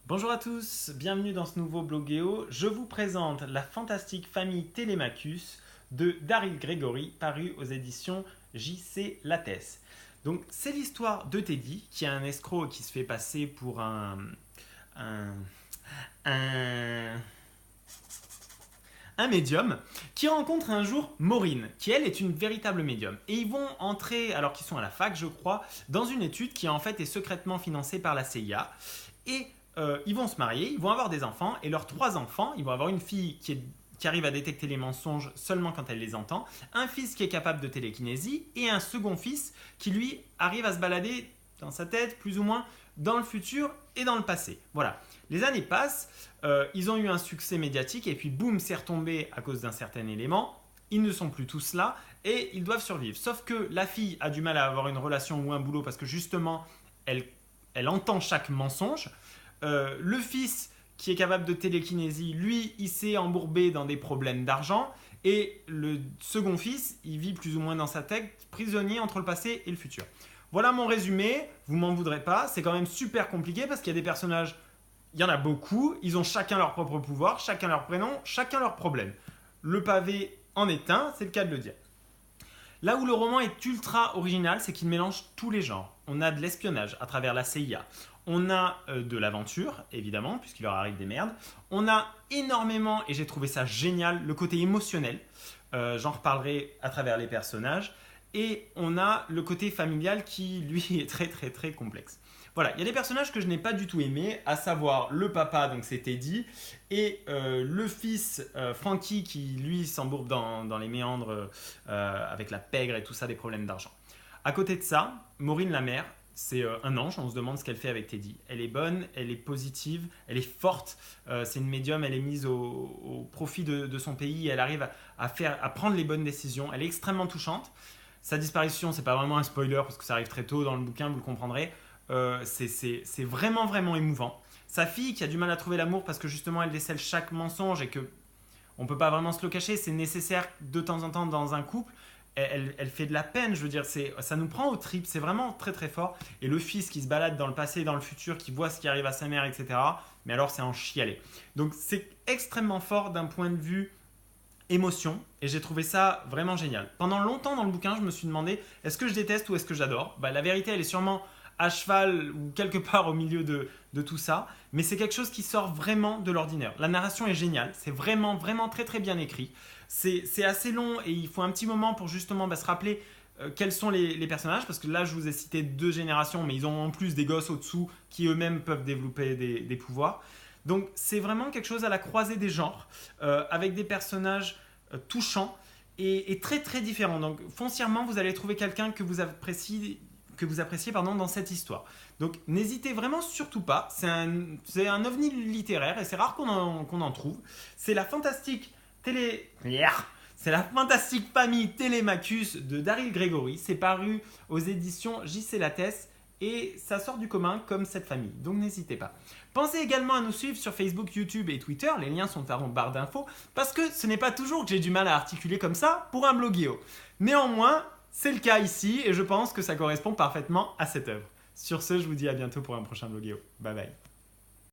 Bonjour à tous, bienvenue dans ce nouveau bloguéo. Je vous présente la fantastique famille Télémachus de Daryl Gregory, paru aux éditions JC Lattès. Donc c'est l'histoire de Teddy, qui est un escroc qui se fait passer pour un, un, un médium, qui rencontre un jour Maureen, qui elle est une véritable médium. Et ils vont entrer, alors qu'ils sont à la fac je crois, dans une étude qui en fait est secrètement financée par la CIA. Et ils vont se marier, ils vont avoir des enfants, et leurs 3 enfants, ils vont avoir une fille qui arrive à détecter les mensonges seulement quand elle les entend, un fils qui est capable de télékinésie, et un second fils qui lui arrive à se balader dans sa tête, plus ou moins, dans le futur et dans le passé. Voilà. Les années passent, ils ont eu un succès médiatique, et puis boum, c'est retombé à cause d'un certain élément. Ils ne sont plus tous là, et ils doivent survivre. Sauf que la fille a du mal à avoir une relation ou un boulot, parce que justement, elle entend chaque mensonge. Le fils qui est capable de télékinésie, lui, il s'est embourbé dans des problèmes d'argent. Et le second fils, il vit plus ou moins dans sa tête, prisonnier entre le passé et le futur. Voilà mon résumé, vous m'en voudrez pas, c'est quand même super compliqué parce qu'il y a des personnages, il y en a beaucoup, ils ont chacun leur propre pouvoir, chacun leur prénom, chacun leur problème. Le pavé en est un, c'est le cas de le dire. Là où le roman est ultra original, c'est qu'il mélange tous les genres. On a de l'espionnage à travers la CIA. On a de l'aventure, évidemment, puisqu'il leur arrive des merdes. On a énormément, et j'ai trouvé ça génial, le côté émotionnel. J'en reparlerai à travers les personnages. Et on a le côté familial qui, lui, est très très très complexe. Voilà, il y a des personnages que je n'ai pas du tout aimés, à savoir le papa, donc c'est Teddy, et le fils, Frankie, qui lui s'embourbe dans les méandres avec la pègre et tout ça, des problèmes d'argent. À côté de ça, Maureen la mère, c'est un ange, on se demande ce qu'elle fait avec Teddy. Elle est bonne, elle est positive, elle est forte, c'est une médium, elle est mise au profit de son pays, elle arrive à prendre les bonnes décisions, elle est extrêmement touchante. Sa disparition, c'est pas vraiment un spoiler parce que ça arrive très tôt dans le bouquin, vous le comprendrez. C'est vraiment vraiment émouvant. Sa fille qui a du mal à trouver l'amour parce que justement elle décèle chaque mensonge et que on peut pas vraiment se le cacher, c'est nécessaire de temps en temps dans un couple. Elle fait de la peine, je veux dire, ça nous prend aux tripes, c'est vraiment très très fort. Et le fils qui se balade dans le passé et dans le futur, qui voit ce qui arrive à sa mère, etc. Mais alors c'est en chialer. Donc c'est extrêmement fort d'un point de vue émotion, et j'ai trouvé ça vraiment génial. Pendant longtemps dans le bouquin, je me suis demandé, est-ce que je déteste ou est-ce que j'adore? La vérité, elle est sûrement à cheval ou quelque part au milieu de tout ça, mais c'est quelque chose qui sort vraiment de l'ordinaire. La narration est géniale, c'est vraiment vraiment très très bien écrit. C'est assez long et il faut un petit moment pour justement se rappeler quels sont les personnages, parce que là je vous ai cité 2 générations, mais ils ont en plus des gosses au-dessous qui eux-mêmes peuvent développer des pouvoirs. Donc c'est vraiment quelque chose à la croisée des genres, avec des personnages touchants et très très différents. Donc foncièrement, vous allez trouver quelqu'un que vous appréciez dans cette histoire. Donc n'hésitez vraiment surtout pas, c'est un ovni littéraire et c'est rare qu'on en trouve. C'est la fantastique télé... C'est la fantastique famille Télémachus de Daryl Gregory. C'est paru aux éditions JC Lattès et ça sort du commun comme cette famille. Donc n'hésitez pas. Pensez également à nous suivre sur Facebook, YouTube et Twitter. Les liens sont en barre d'infos parce que ce n'est pas toujours que j'ai du mal à articuler comme ça pour un bloguéo. Néanmoins, c'est le cas ici et je pense que ça correspond parfaitement à cette œuvre. Sur ce, je vous dis à bientôt pour un prochain bloguéo. Bye bye.